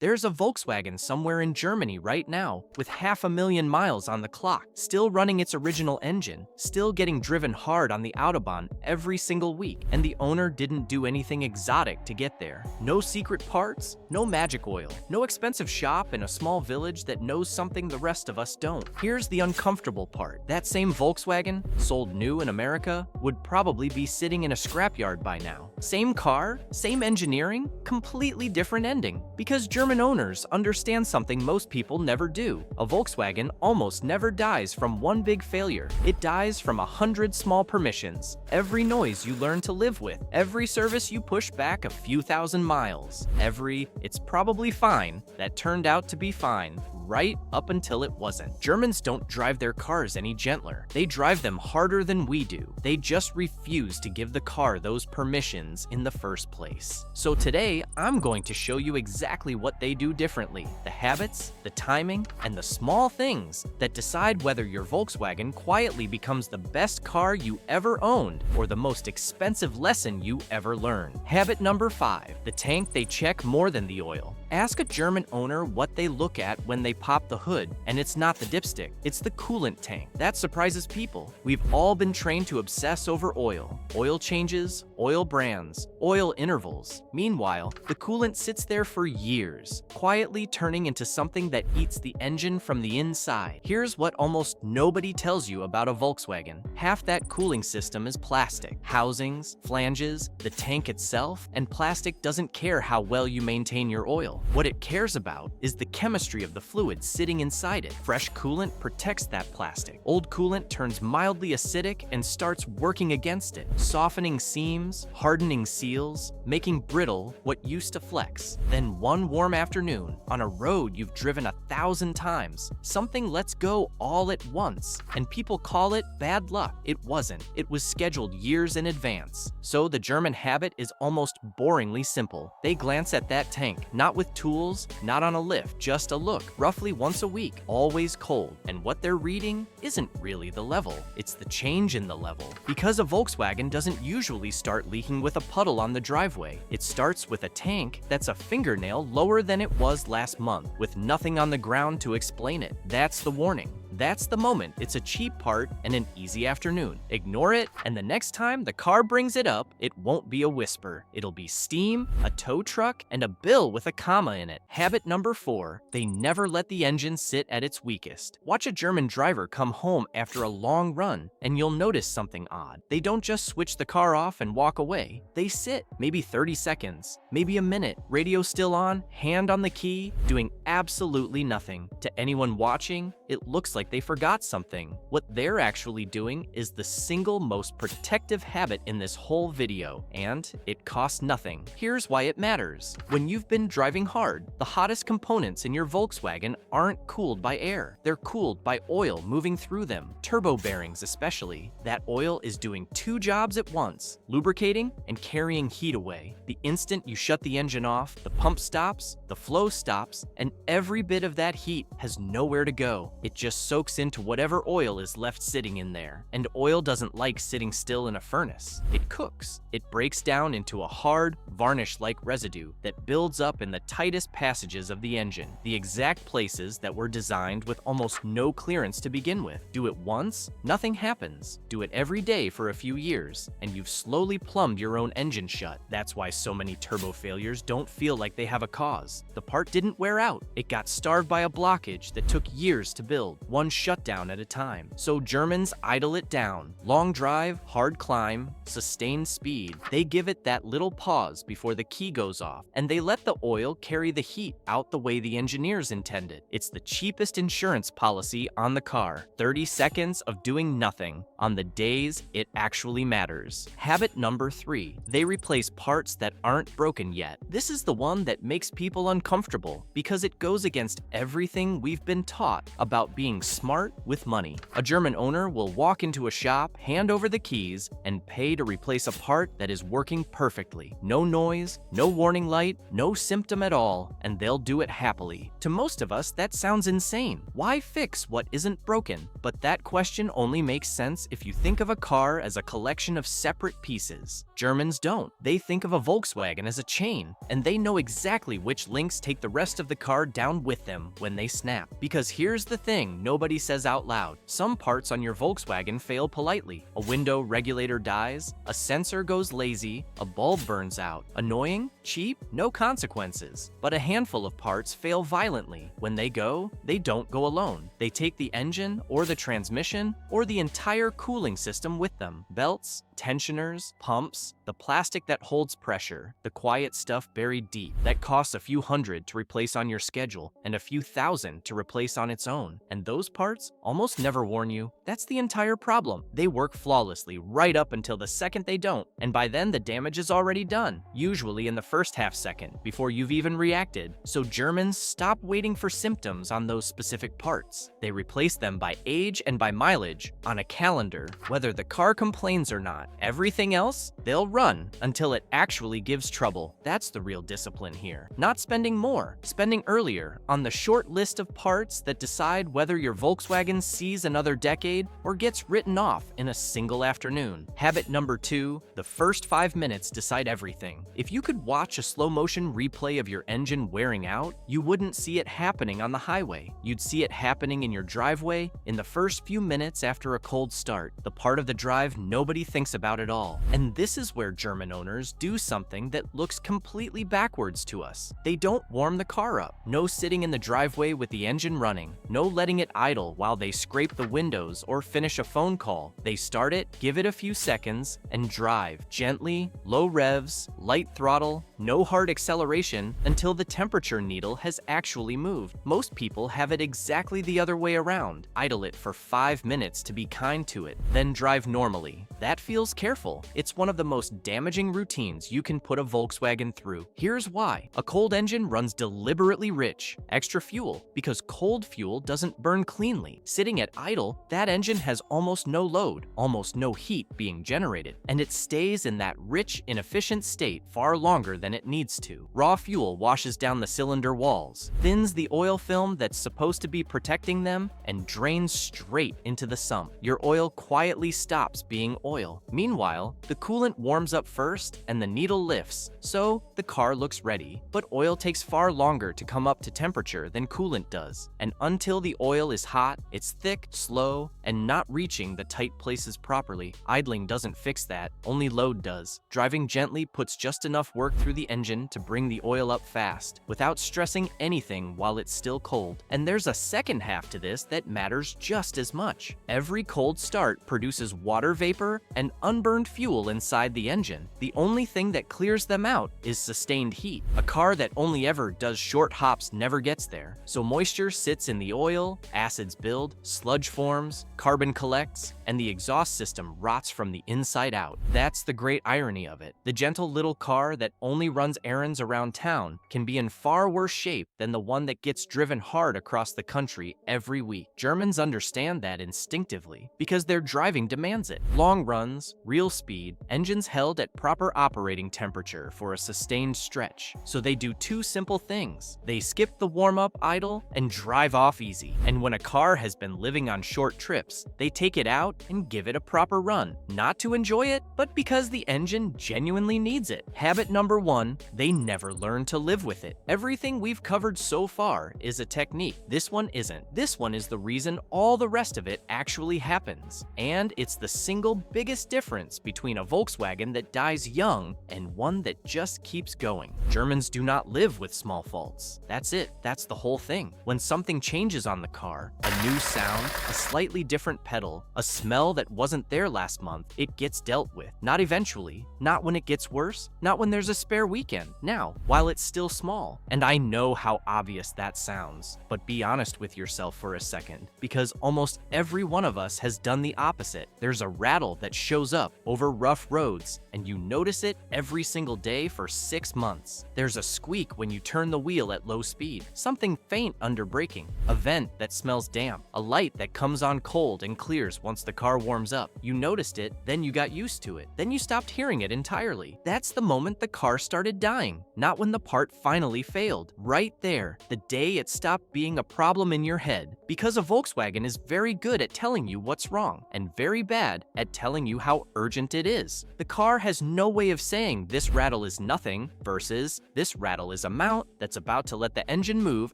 There's a Volkswagen somewhere in Germany right now, with 500,000 miles on the clock, still running its original engine, still getting driven hard on the Autobahn every single week, and the owner didn't do anything exotic to get there. No secret parts, no magic oil, no expensive shop in a small village that knows something the rest of us don't. Here's the uncomfortable part. That same Volkswagen, sold new in America, would probably be sitting in a scrapyard by now. Same car, same engineering, completely different ending. Because German owners understand something most people never do. A Volkswagen almost never dies from one big failure. It dies from 100 small permissions. Every noise you learn to live with. Every service you push back a few thousand miles. Every, it's probably fine, that turned out to be fine. Right up until it wasn't. Germans don't drive their cars any gentler. They drive them harder than we do. They just refuse to give the car those permissions in the first place. So today, I'm going to show you exactly what they do differently. The habits, the timing, and the small things that decide whether your Volkswagen quietly becomes the best car you ever owned or the most expensive lesson you ever learned. Habit number 5. The tank they check more than the oil. Ask a German owner what they look at when they pop the hood, and it's not the dipstick, it's the coolant tank. That surprises people. We've all been trained to obsess over oil. Oil changes, oil brands, oil intervals. Meanwhile, the coolant sits there for years, quietly turning into something that eats the engine from the inside. Here's what almost nobody tells you about a Volkswagen. Half that cooling system is plastic. Housings, flanges, the tank itself, and plastic doesn't care how well you maintain your oil. What it cares about is the chemistry of the fluid sitting inside it. Fresh coolant protects that plastic. Old coolant turns mildly acidic and starts working against it, softening seams, hardening seals, making brittle what used to flex. Then one warm afternoon, on a road you've driven 1,000 times, something lets go all at once, and people call it bad luck. It wasn't. It was scheduled years in advance. So the German habit is almost boringly simple. They glance at that tank, not with tools, not on a lift, just a look, roughly once a week, always cold. And what they're reading isn't really the level, it's the change in the level. Because a Volkswagen doesn't usually start leaking with a puddle on the driveway. It starts with a tank that's a fingernail lower than it was last month, with nothing on the ground to explain it. That's the warning. That's the moment. It's a cheap part and an easy afternoon. Ignore it, and the next time the car brings it up, it won't be a whisper. It'll be steam, a tow truck, and a bill with a comma in it. Habit number 4. They never let the engine sit at its weakest. Watch a German driver come home after a long run, and you'll notice something odd. They don't just switch the car off and walk away. They sit, maybe 30 seconds, maybe a minute, radio still on, hand on the key, doing absolutely nothing. To anyone watching, it looks like they forgot something. What they're actually doing is the single most protective habit in this whole video, and it costs nothing. Here's why it matters. When you've been driving hard, the hottest components in your Volkswagen aren't cooled by air. They're cooled by oil moving through them, turbo bearings especially. That oil is doing 2 jobs at once, lubricating and carrying heat away. The instant you shut the engine off, the pump stops, the flow stops, and every bit of that heat has nowhere to go. It just soaks into whatever oil is left sitting in there. And oil doesn't like sitting still in a furnace. It cooks. It breaks down into a hard, varnish-like residue that builds up in the tightest passages of the engine, the exact places that were designed with almost no clearance to begin with. Do it once, nothing happens. Do it every day for a few years, and you've slowly plumbed your own engine shut. That's why so many turbo failures don't feel like they have a cause. The part didn't wear out. It got starved by a blockage that took years to build, one shutdown at a time. So Germans idle it down. Long drive, hard climb, sustained speed. They give it that little pause before the key goes off, and they let the oil carry the heat out the way the engineers intended. It's the cheapest insurance policy on the car. 30 seconds of doing nothing on the days it actually matters. Habit number 3. They replace parts that aren't broken yet. This is the one that makes people uncomfortable because it goes against everything we've been taught about being smart with money. A German owner will walk into a shop, hand over the keys, and pay to replace a part that is working perfectly. No noise, no warning light, no symptom at all, and they'll do it happily. To most of us, that sounds insane. Why fix what isn't broken? But that question only makes sense if you think of a car as a collection of separate pieces. Germans don't. They think of a Volkswagen as a chain, and they know exactly which links take the rest of the car down with them when they snap. Because here's the thing nobody says out loud. Some parts on your Volkswagen fail politely. A window regulator dies, a sensor goes lazy, a bulb burns out. Annoying? Cheap? No consequences. But a handful of parts fail violently. When they go, they don't go alone. They take the engine, or the transmission, or the entire cooling system with them. Belts, tensioners, pumps, the plastic that holds pressure, the quiet stuff buried deep that costs a few hundred to replace on your schedule and a few thousand to replace on its own. And those parts almost never warn you. That's the entire problem. They work flawlessly right up until the second they don't, and by then the damage is already done, usually in the first half second, before you've even reacted. So Germans stop waiting for symptoms on those specific parts. They replace them by age and by mileage on a calendar, whether the car complains or not. Everything else, they'll run until it actually gives trouble. That's the real discipline here. Not spending more, spending earlier on the short list of parts that decide whether your Volkswagen sees another decade or gets written off in a single afternoon. Habit number 2, the first 5 minutes decide everything. If you could watch a slow motion replay of your engine wearing out, you wouldn't see it happening on the highway. You'd see it happening in your driveway in the first few minutes after a cold start, the part of the drive nobody thinks about at all. And this is where German owners do something that looks completely backwards to us. They don't warm the car up. No sitting in the driveway with the engine running. No letting it idle while they scrape the windows or finish a phone call. They start it, give it a few seconds, and drive gently, low revs, light throttle, no hard acceleration until the temperature needle has actually moved. Most people have it exactly the other way around. Idle it for 5 minutes to be kind to it, then drive normally. That feels careful. It's one of the most damaging routines you can put a Volkswagen through. Here's why. A cold engine runs deliberately rich, extra fuel, because cold fuel doesn't burn cleanly. Sitting at idle, that engine has almost no load, almost no heat being generated, and it stays in that rich, inefficient state far longer than it needs to. Raw fuel washes down the cylinder walls, thins the oil film that's supposed to be protecting them, and drains straight into the sump. Your oil quietly stops being oil. Meanwhile, the coolant warms up first and the needle lifts, so the car looks ready. But oil takes far longer to come up to temperature than coolant does. And until the oil is hot, it's thick, slow, and not reaching the tight places properly. Idling doesn't fix that, only load does. Driving gently puts just enough work through the engine to bring the oil up fast, without stressing anything while it's still cold. And there's a second half to this that matters just as much. Every cold start produces water vapor and unburned fuel inside the engine. The only thing that clears them out is sustained heat. A car that only ever does short hops never gets there. So moisture sits in the oil, acids build, sludge forms, carbon collects, and the exhaust system rots from the inside out. That's the great irony of it. The gentle little car that only runs errands around town can be in far worse shape than the one that gets driven hard across the country every week. Germans understand that instinctively because their driving demands it. Long runs, real speed, engines held at proper operating temperature for a sustained stretch. So they do two simple things. They skip the warm-up idle and drive off easy. And when a car has been living on short trips, they take it out and give it a proper run. Not to enjoy it, but because the engine genuinely needs it. Habit number 1, they never learn to live with it. Everything we've covered so far is a technique. This one isn't. This one is the reason all the rest of it actually happens. And it's the single biggest difference between a Volkswagen that dies young and one that just keeps going. Germans do not live with small faults. That's it. That's the whole thing. When something changes on the car, a new sound, a slightly different pedal, a smell that wasn't there last month, it gets dealt with. Not eventually, not when it gets worse, not when there's a spare weekend. Now, while it's still small. And I know how obvious that sounds, but be honest with yourself for a second, because almost every one of us has done the opposite. There's a rattle that shows shows up over rough roads, and you notice it every single day for 6 months. There's a squeak when you turn the wheel at low speed, something faint under braking, a vent that smells damp, a light that comes on cold and clears once the car warms up. You noticed it, then you got used to it, then you stopped hearing it entirely. That's the moment the car started dying, not when the part finally failed. Right there, the day it stopped being a problem in your head. Because a Volkswagen is very good at telling you what's wrong, and very bad at telling you how urgent it is. The car has no way of saying this rattle is nothing versus this rattle is a mount that's about to let the engine move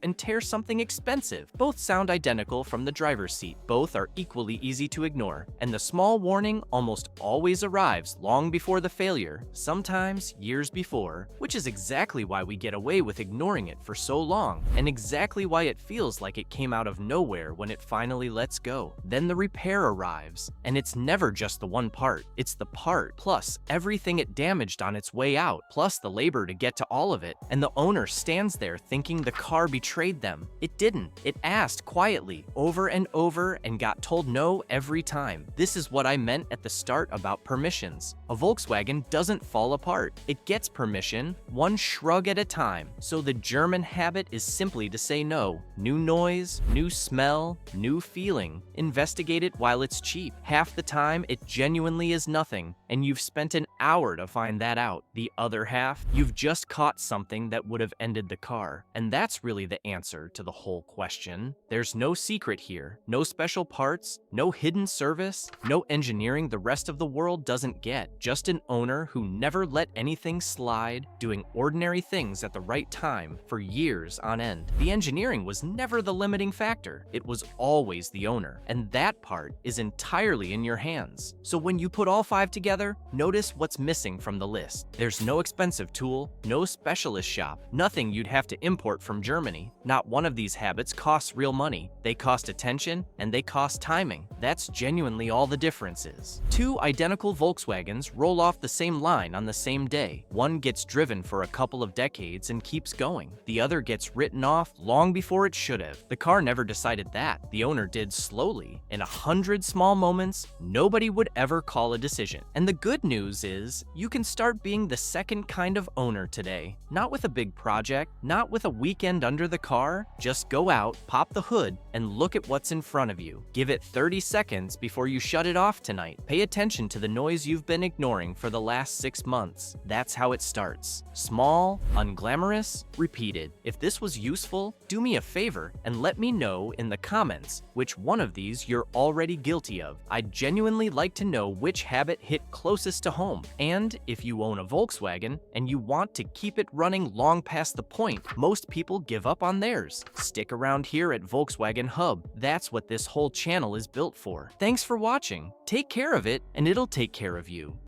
and tear something expensive. Both sound identical from the driver's seat. Both are equally easy to ignore, and the small warning almost always arrives long before the failure, sometimes years before, which is exactly why we get away with ignoring it for so long, and exactly why it feels like it came out of nowhere when it finally lets go. Then the repair arrives, and it's never just the one part. It's the part, plus everything it damaged on its way out, plus the labor to get to all of it, and the owner stands there thinking the car betrayed them. It didn't. It asked quietly, over and over, and got told no every time. This is what I meant at the start about permissions. A Volkswagen doesn't fall apart. It gets permission, one shrug at a time. So the German habit is simply to say no. New noise, new smell, new feeling. Investigate it while it's cheap. Half the time, it genuinely is nothing, and you've spent an hour to find that out. The other half, you've just caught something that would have ended the car. And that's really the answer to the whole question. There's no secret here, no special parts, no hidden service, no engineering the rest of the world doesn't get. Just an owner who never let anything slide, doing ordinary things at the right time for years on end. The engineering was never the limiting factor. It was always the owner, and that part is entirely in your hands. So when you put all 5 together, notice what's missing from the list. There's no expensive tool, no specialist shop, nothing you'd have to import from Germany. Not one of these habits costs real money. They cost attention, and they cost timing. That's genuinely all the difference is. 2 identical Volkswagens roll off the same line on the same day. One gets driven for a couple of decades and keeps going. The other gets written off long before it should have. The car never decided that. The owner did slowly. In 100 small moments, nobody would ever call a decision. And the good news is, you can start being the second kind of owner today. Not with a big project, not with a weekend under the car. Just go out, pop the hood, and look at what's in front of you. Give it 30 seconds before you shut it off tonight. Pay attention to the noise you've been ignoring for the last 6 months. That's how it starts. Small, unglamorous, repeated. If this was useful, do me a favor and let me know in the comments which one of these you're already guilty of. I'd genuinely like to know which habit hit closest to home. And if you own a Volkswagen and you want to keep it running long past the point most people give up on theirs, stick around here at Volkswagen Hub. That's what this whole channel is built for. Thanks for watching. Take care of it, and it'll take care of you.